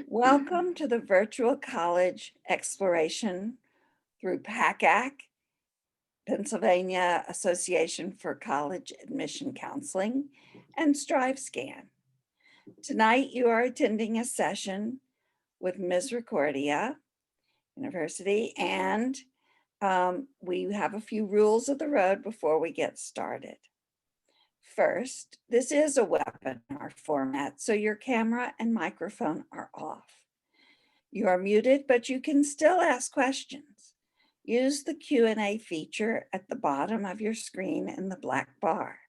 Welcome to the virtual college exploration through PACAC, Pennsylvania Association for College Admission Counseling, and StriveScan. Tonight you are attending a session with Misericordia University, and we have a few rules of the road before we get started. First, this is a webinar format, so your camera and microphone are off. You are muted, but you can still ask questions. Use the Q&A feature at the bottom of your screen in the black bar.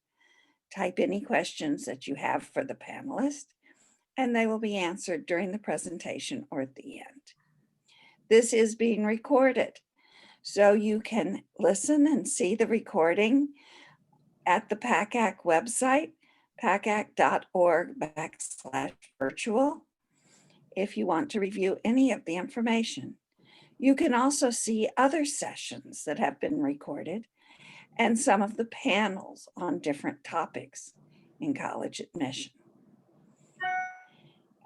Type any questions that you have for the panelists, and they will be answered during the presentation or at the end. This is being recorded, so you can listen and see the recording at the PACAC website, pacac.org/virtual. If you want to review any of the information. You can also see other sessions that have been recorded and some of the panels on different topics in college admission.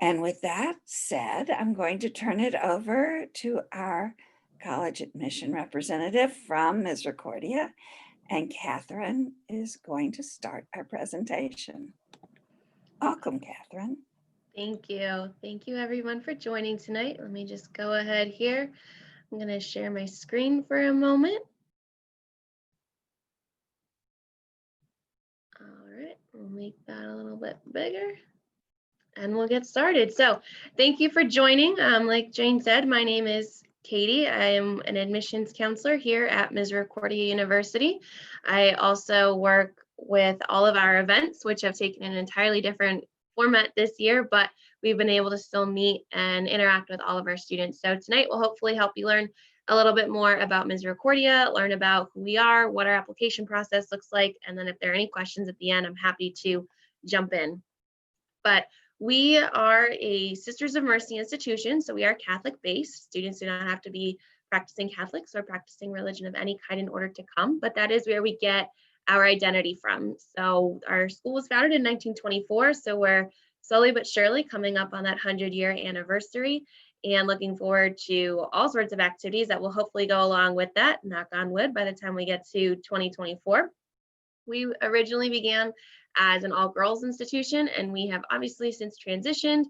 And with that said, I'm going to turn it over to our college admission representative from Misericordia, and Catherine is going to start our presentation. Welcome, Catherine. Thank you. Thank you everyone for joining tonight. Let me just go ahead here. I'm going to share my screen for a moment. All right, we'll make that a little bit bigger and we'll get started. So thank you for joining. Like Jane said, my name is Katie. I am an admissions counselor here at Misericordia University. I also work with all of our events, which have taken an entirely different format this year, but we've been able to still meet and interact with all of our students. So tonight we'll hopefully help you learn a little bit more about Misericordia, learn about who we are, what our application process looks like, and then if there are any questions at the end, I'm happy to jump in. But we are a Sisters of Mercy institution, so we are Catholic based. Students do not have to be practicing Catholics or practicing religion of any kind in order to come, but that is where we get our identity from. So our school was founded in 1924, so we're slowly but surely coming up on that 100-year anniversary and looking forward to all sorts of activities that will hopefully go along with that, knock on wood, by the time we get to 2024. We originally began as an all-girls institution, and we have obviously since transitioned.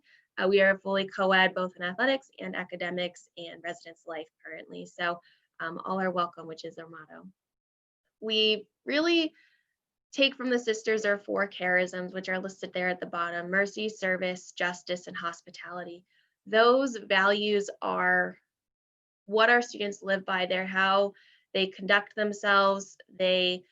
We are fully co-ed both in athletics and academics and residence life currently. So all are welcome, which is our motto. We really take from the sisters our 4 charisms, which are listed there at the bottom: mercy, service, justice, and hospitality. Those values are what our students live by. They're how they conduct themselves. They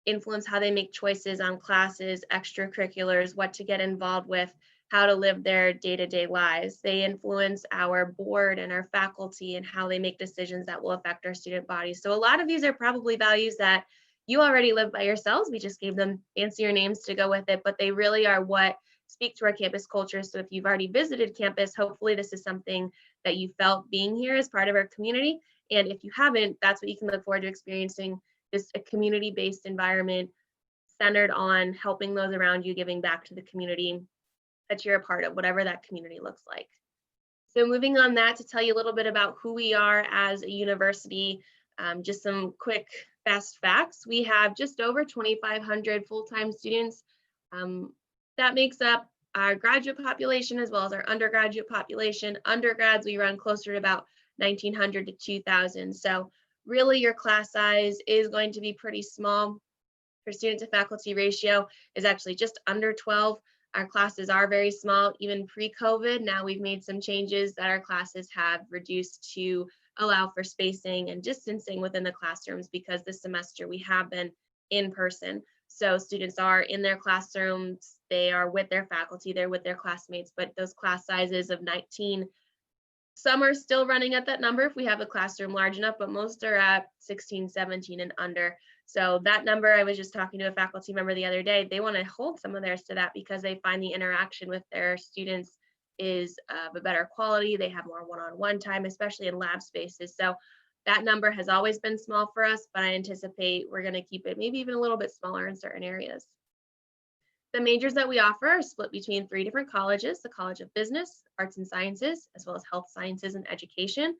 influence how they make choices on classes, extracurriculars, what to get involved with, how to live their day-to-day lives. They influence our board and our faculty and how they make decisions that will affect our student body. So a lot of these are probably values that you already live by yourselves. We just gave them fancier names to go with it, but they really are what speak to our campus culture. So if you've already visited campus, hopefully this is something that you felt being here as part of our community. And if you haven't, that's what you can look forward to experiencing, just a community-based environment centered on helping those around you, giving back to the community that you're a part of, whatever that community looks like. So moving on that, to tell you a little bit about who we are as a university, just some quick fast facts. We have just over 2,500 full-time students. That makes up our graduate population as well as our undergraduate population. Undergrads, we run closer to about 1,900 to 2,000. So really your class size is going to be pretty small. Our student to faculty ratio is actually just under 12. Our classes are very small, even pre-COVID. Now we've made some changes that our classes have reduced to allow for spacing and distancing within the classrooms, because this semester we have been in person. So students are in their classrooms, they are with their faculty, they're with their classmates, but those class sizes of 19, some are still running at that number if we have a classroom large enough, but most are at 16, 17 and under. So that number, I was just talking to a faculty member the other day, they want to hold some of theirs to that because they find the interaction with their students is of a better quality. They have more one-on-one time, especially in lab spaces. So that number has always been small for us, but I anticipate we're going to keep it maybe even a little bit smaller in certain areas. The majors that we offer are split between 3 different colleges: the College of Business, Arts and Sciences, as well as Health Sciences and Education.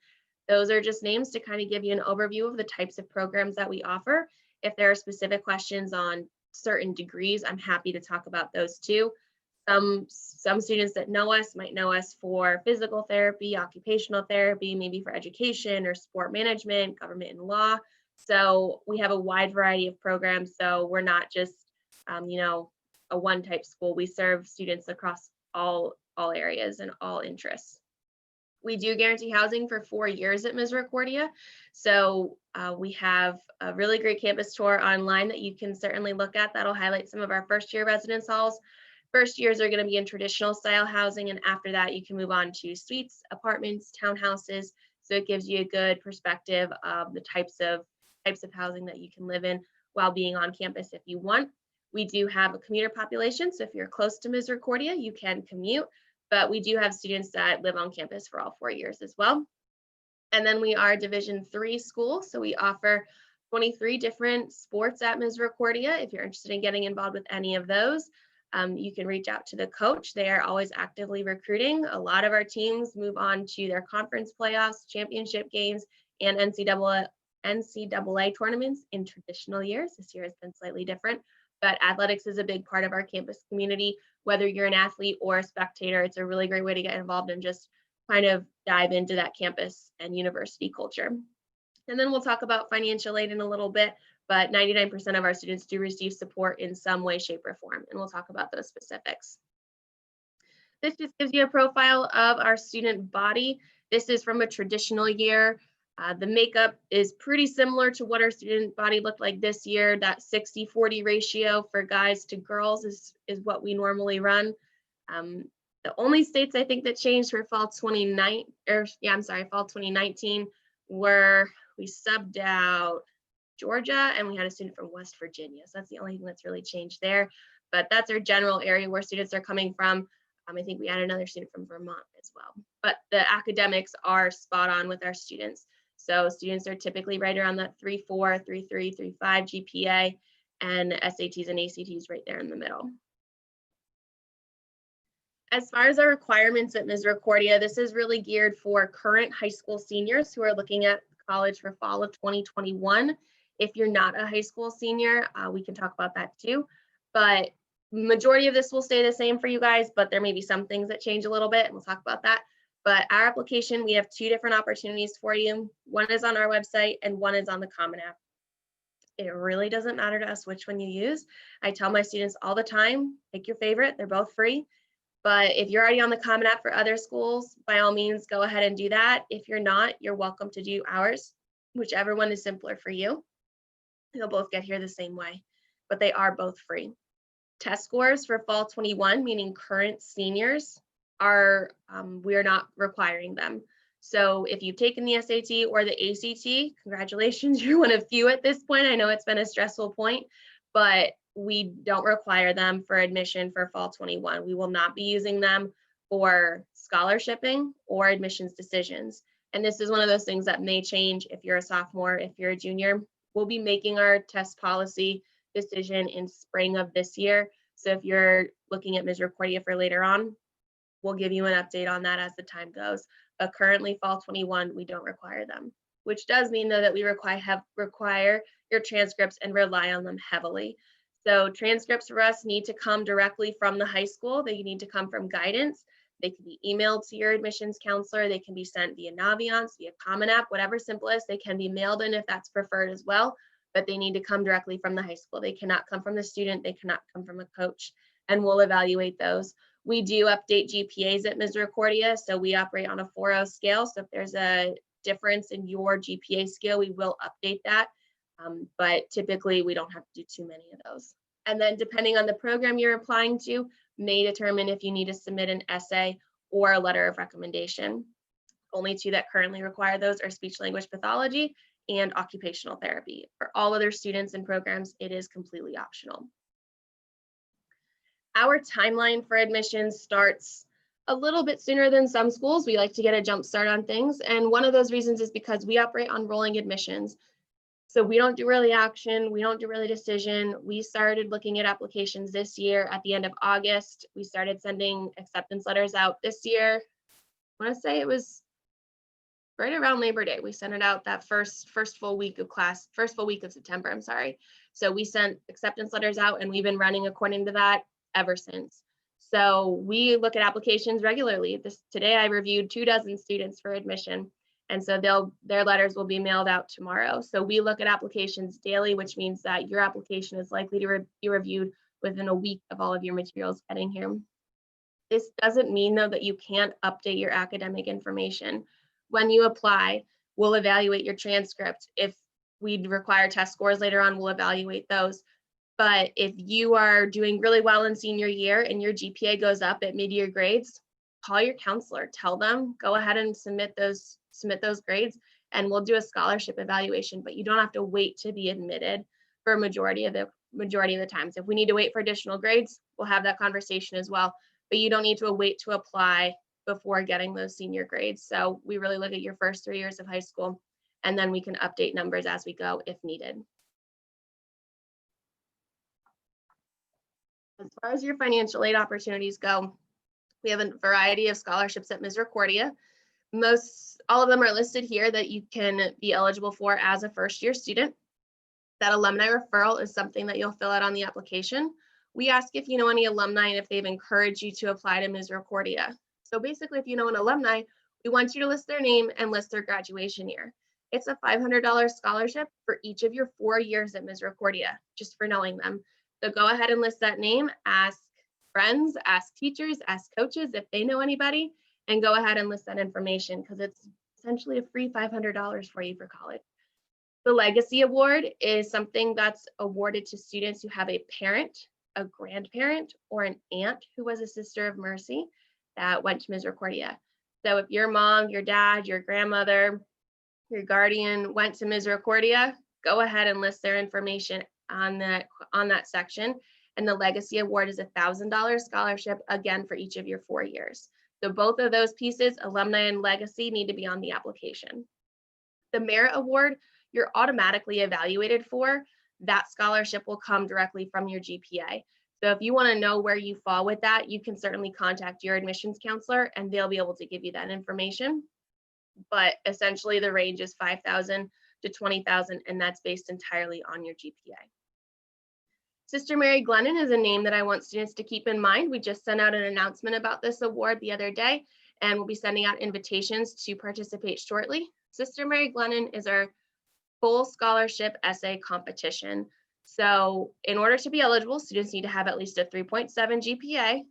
Those are just names to kind of give you an overview of the types of programs that we offer. If there are specific questions on certain degrees, I'm happy to talk about those too. Some students that know us might know us for physical therapy, occupational therapy, maybe for education or sport management, government and law. So we have a wide variety of programs. So we're not just, a one type school. We serve students across all areas and all interests. We do guarantee housing for 4 years at Misericordia. So we have a really great campus tour online that you can certainly look at. That'll highlight some of our first year residence halls. First years are going to be in traditional style housing, and after that you can move on to suites, apartments, townhouses. So it gives you a good perspective of the types of housing that you can live in while being on campus if you want. We do have a commuter population, so if you're close to Misericordia, you can commute, but we do have students that live on campus for all 4 years as well. And then we are Division III school, so we offer 23 different sports at Misericordia. If you're interested in getting involved with any of those, you can reach out to the coach. They are always actively recruiting. A lot of our teams move on to their conference playoffs, championship games, and NCAA tournaments in traditional years. This year has been slightly different, but athletics is a big part of our campus community. Whether you're an athlete or a spectator, it's a really great way to get involved and just kind of dive into that campus and university culture. And then we'll talk about financial aid in a little bit, but 99% of our students do receive support in some way, shape, or form, and we'll talk about those specifics. This just gives you a profile of our student body. This is from a traditional year. The makeup is pretty similar to what our student body looked like this year. That 60-40 ratio for guys to girls is what we normally run. The only states I think that changed for fall 2019 were we subbed out Georgia and we had a student from West Virginia. So that's the only thing that's really changed there. But that's our general area where students are coming from. I think we had another student from Vermont as well. But the academics are spot on with our students. So students are typically right around that 3.4, 3.3, 3.5 GPA, and SATs and ACTs right there in the middle. As far as our requirements at Misericordia, this is really geared for current high school seniors who are looking at college for fall of 2021. If you're not a high school senior, we can talk about that too. But majority of this will stay the same for you guys, but there may be some things that change a little bit, and we'll talk about that. But our application, we have 2 different opportunities for you. One is on our website and one is on the Common App. It really doesn't matter to us which one you use. I tell my students all the time, pick your favorite, they're both free. But if you're already on the Common App for other schools, by all means, go ahead and do that. If you're not, you're welcome to do ours, whichever one is simpler for you. They'll both get here the same way, but they are both free. Test scores for fall 21, meaning current seniors, are we are not requiring them. So if you've taken the SAT or the ACT, congratulations, you're one of few at this point. I know it's been a stressful point, but we don't require them for admission for fall 21. We will not be using them for scholarshiping or admissions decisions. And this is one of those things that may change if you're a sophomore, if you're a junior. We'll be making our test policy decision in spring of this year. So if you're looking at Misericordia for later on, we'll give you an update on that as the time goes. But currently fall 21, we don't require them, which does mean though that we require your transcripts and rely on them heavily. So transcripts for us need to come directly from the high school. They need to come from guidance. They can be emailed to your admissions counselor. They can be sent via Naviance, via Common App, whatever simplest. They can be mailed in if that's preferred as well, but they need to come directly from the high school. They cannot come from the student. They cannot come from a coach, and we'll evaluate those. We do update GPAs at Misericordia, so we operate on a 4.0 scale. So if there's a difference in your GPA scale, we will update that. But typically we don't have to do too many of those. And then depending on the program you're applying to, may determine if you need to submit an essay or a letter of recommendation. Only 2 that currently require those are speech language pathology and occupational therapy. For all other students and programs, it is completely optional. Our timeline for admissions starts a little bit sooner than some schools. We like to get a jump start on things. And one of those reasons is because we operate on rolling admissions. So we don't do early action, we don't do early decision. We started looking at applications this year at the end of August. We started sending acceptance letters out this year. I want to say it was right around Labor Day. We sent it out that first full week of class, first full week of September, I'm sorry. So we sent acceptance letters out and we've been running according to that ever since. So we look at applications regularly. Today I reviewed 24 students for admission. And so their letters will be mailed out tomorrow. So we look at applications daily, which means that your application is likely to be reviewed within a week of all of your materials getting here. This doesn't mean though that you can't update your academic information. When you apply, we'll evaluate your transcript. If we require test scores later on, we'll evaluate those. But if you are doing really well in senior year and your GPA goes up at mid-year grades, call your counselor, tell them, go ahead and submit those grades, and we'll do a scholarship evaluation. But you don't have to wait to be admitted for a majority of the times. If we need to wait for additional grades, we'll have that conversation as well. But you don't need to wait to apply before getting those senior grades. So we really look at your first 3 years of high school, and then we can update numbers as we go if needed. As far as your financial aid opportunities go, we have a variety of scholarships at Misericordia. All of them are listed here that you can be eligible for as a first-year student. That alumni referral is something that you'll fill out on the application. We ask if you know any alumni and if they've encouraged you to apply to Misericordia. So basically, if you know an alumni, we want you to list their name and list their graduation year. It's a $500 scholarship for each of your 4 years at Misericordia, just for knowing them. So go ahead and list that name, ask friends, ask teachers, ask coaches if they know anybody, and go ahead and list that information because it's essentially a free $500 for you for college. The Legacy Award is something that's awarded to students who have a parent, a grandparent, or an aunt who was a Sister of Mercy that went to Misericordia. So if your mom, your dad, your grandmother, your guardian went to Misericordia, go ahead and list their information on that section. And the Legacy Award is a $1,000 scholarship, again, for each of your 4 years. So both of those pieces, alumni and legacy, need to be on the application. The Merit Award, you're automatically evaluated for. That scholarship will come directly from your GPA. So if you want to know where you fall with that, you can certainly contact your admissions counselor and they'll be able to give you that information. But essentially the range is $5,000 to $20,000, and that's based entirely on your GPA. Sister Mary Glennon is a name that I want students to keep in mind. We just sent out an announcement about this award the other day, and we'll be sending out invitations to participate shortly. Sister Mary Glennon is our full scholarship essay competition. So in order to be eligible, students need to have at least a 3.7 GPA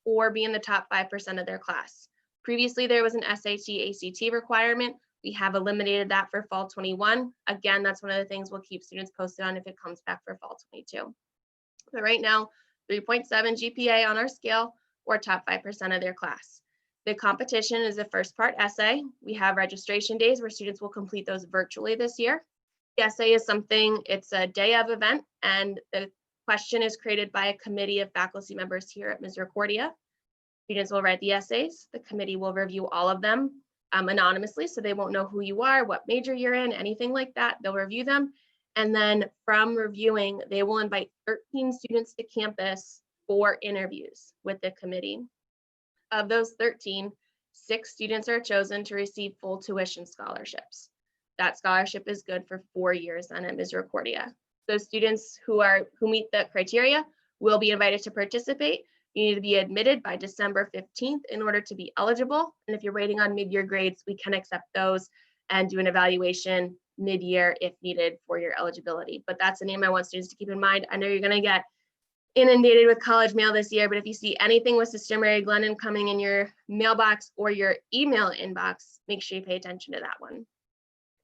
or be in the top 5% of their class. Previously, there was an SAT, ACT requirement. We have eliminated that for fall 21. Again, that's one of the things we'll keep students posted on if it comes back for fall 22. But right now, 3.7 GPA on our scale or top 5% of their class. The competition is the first part essay. We have registration days where students will complete those virtually this year. The essay is it's a day of event, and the question is created by a committee of faculty members here at Misericordia. Students will write the essays. The committee will review all of them anonymously, so they won't know who you are, what major you're in, anything like that. They'll review them. And then from reviewing, they will invite 13 students to campus for interviews with the committee. Of those 13, 6 students are chosen to receive full tuition scholarships. That scholarship is good for 4 years then at Misericordia. So students who meet the criteria will be invited to participate. You need to be admitted by December 15th in order to be eligible. And if you're waiting on mid-year grades, we can accept those and do an evaluation mid-year if needed for your eligibility. But that's a name I want students to keep in mind. I know you're going to get inundated with college mail this year, but if you see anything with Sister Mary Glennon coming in your mailbox or your email inbox, make sure you pay attention to that one.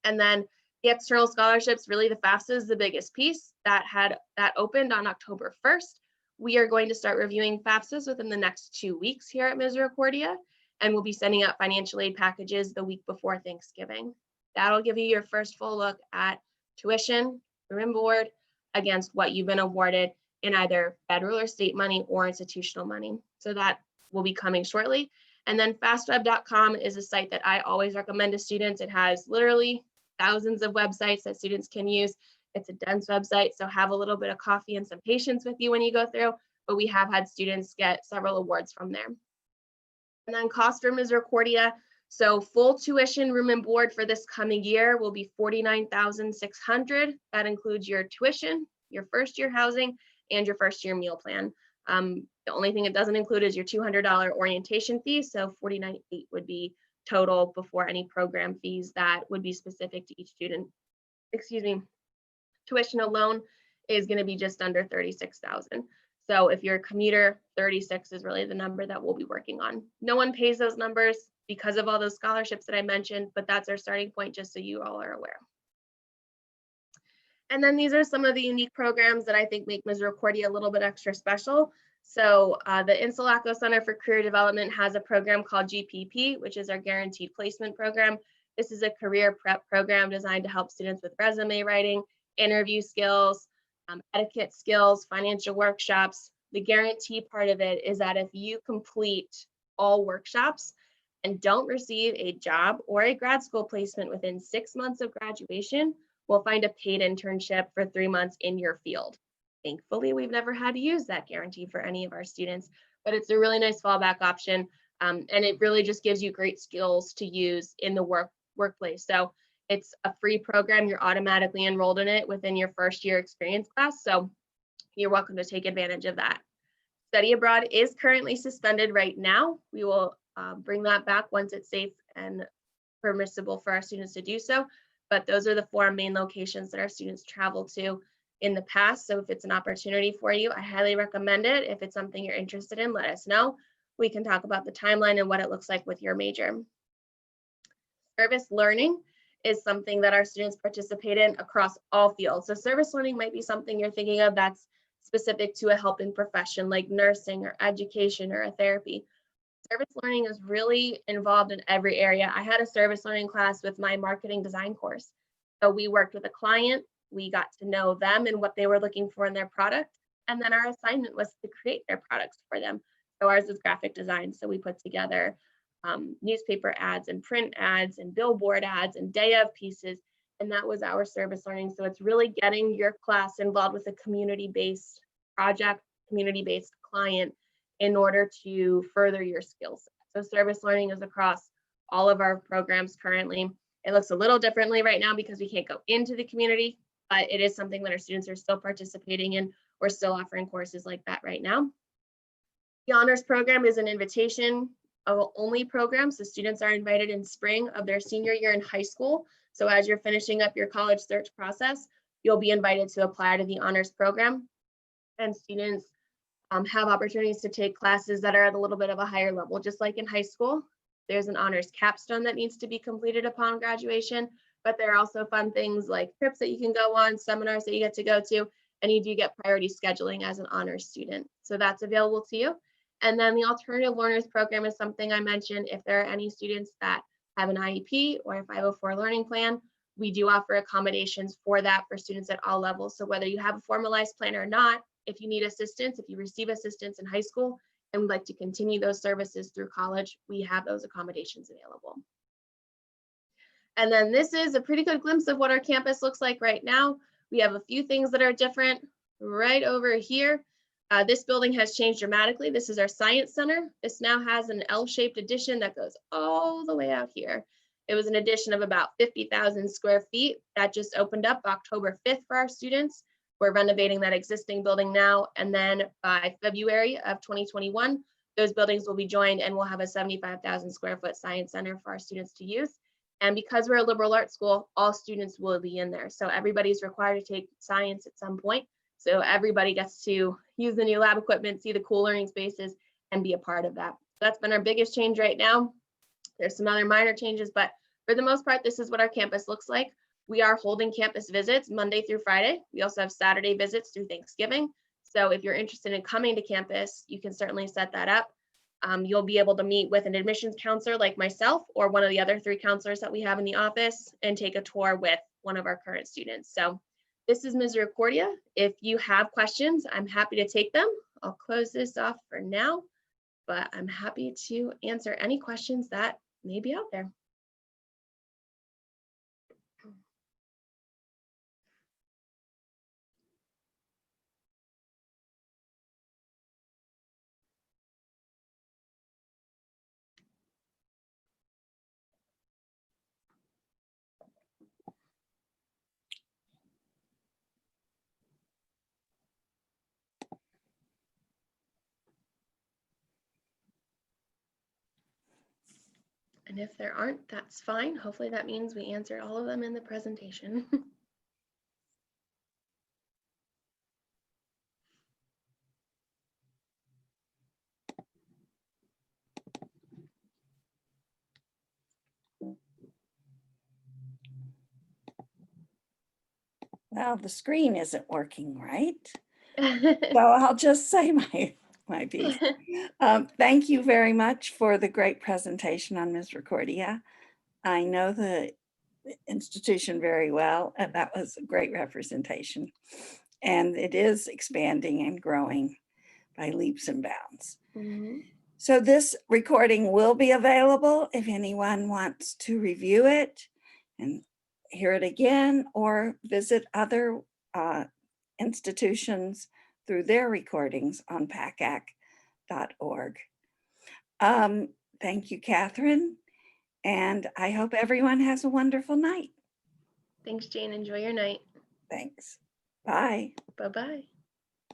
And then the external scholarships, really the FAFSA is the biggest piece. That opened on October 1st. We are going to start reviewing FAFSAs within the next 2 weeks here at Misericordia, and we'll be sending out financial aid packages the week before Thanksgiving. That'll give you your first full look at tuition, room and board against what you've been awarded in either federal or state money or institutional money. So that will be coming shortly. And then fastweb.com is a site that I always recommend to students. It has literally thousands of websites that students can use. It's a dense website, so have a little bit of coffee and some patience with you when you go through, but we have had students get several awards from there. And then cost for Misericordia. So full tuition, room and board for this coming year will be $49,600. That includes your tuition, your first year housing, and your first year meal plan. The only thing it doesn't include is your $200 orientation fee. So $49,800 would be total before any program fees that would be specific to each student. Excuse me. Tuition alone is going to be just under $36,000. So if you're a commuter, 36 is really the number that we'll be working on. No one pays those numbers because of all those scholarships that I mentioned, but that's our starting point, just so you all are aware. And then these are some of the unique programs that I think make Misericordia a little bit extra special. So the Insulaco Center for Career Development has a program called GPP, which is our Guaranteed Placement Program. This is a career prep program designed to help students with resume writing, interview skills, etiquette skills, financial workshops. The guarantee part of it is that if you complete all workshops and don't receive a job or a grad school placement within 6 months of graduation, we'll find a paid internship for 3 months in your field. Thankfully, we've never had to use that guarantee for any of our students, but it's a really nice fallback option. And it really just gives you great skills to use in the workplace. So it's a free program. You're automatically enrolled in it within your first year experience class. So you're welcome to take advantage of that. Study abroad is currently suspended right now. We will bring that back once it's safe and permissible for our students to do so. But those are the 4 main locations that our students travel to in the past. So if it's an opportunity for you, I highly recommend it. If it's something you're interested in, let us know. We can talk about the timeline and what it looks like with your major. Service learning is something that our students participate in across all fields. So service learning might be something you're thinking of that's specific to a helping profession like nursing or education or a therapy. Service learning is really involved in every area. I had a service learning class with my marketing design course. So we worked with a client, we got to know them and what they were looking for in their product. And then our assignment was to create their products for them. So ours is graphic design. So we put together newspaper ads and print ads and billboard ads and day of pieces. And that was our service learning. So it's really getting your class involved with a community-based project, community-based client in order to further your skills. So service learning is across all of our programs currently. It looks a little differently right now because we can't go into the community, but it is something that our students are still participating in. We're still offering courses like that right now. The honors program is an invitation only program. So students are invited in spring of their senior year in high school. So as you're finishing up your college search process, you'll be invited to apply to the honors program. And students have opportunities to take classes that are at a little bit of a higher level. Just like in high school, there's an honors capstone that needs to be completed upon graduation, but there are also fun things like trips that you can go on, seminars that you get to go to, and you do get priority scheduling as an honors student. So that's available to you. And then the alternative learners program is something I mentioned. If there are any students that have an IEP or a 504 learning plan, we do offer accommodations for that for students at all levels. So whether you have a formalized plan or not, if you need assistance, if you receive assistance in high school and would like to continue those services through college, we have those accommodations available. And then this is a pretty good glimpse of what our campus looks like right now. We have a few things that are different right over here. This building has changed dramatically. This is our science center. This now has an L-shaped addition that goes all the way out here. It was an addition of about 50,000 square feet that just opened up October 5th for our students. We're renovating that existing building now, and then by February of 2021, those buildings will be joined and we'll have a 75,000 square foot science center for our students to use. And because we're a liberal arts school, all students will be in there. So everybody's required to take science at some point. So everybody gets to use the new lab equipment, see the cool learning spaces, and be a part of that. That's been our biggest change right now. There's some other minor changes, but for the most part, this is what our campus looks like. We are holding campus visits Monday through Friday. We also have Saturday visits through Thanksgiving. So if you're interested in coming to campus, you can certainly set that up. You'll be able to meet with an admissions counselor like myself or one of the other 3 counselors that we have in the office and take a tour with one of our current students. So this is Misericordia. If you have questions, I'm happy to take them. I'll close this off for now, but I'm happy to answer any questions that may be out there. And if there aren't, that's fine. Hopefully that means we answered all of them in the presentation. Well, the screen isn't working right. So I'll just say my piece. Thank you very much for the great presentation on Misericordia. I know the institution very well, and that was a great representation. And it is expanding and growing by leaps and bounds. Mhm. So this recording will be available if anyone wants to review it and hear it again, or visit other institutions through their recordings on pacac.org. Thank you, Catherine, and I hope everyone has a wonderful night. Thanks, Jane. Enjoy your night. Thanks. Bye. Bye-bye.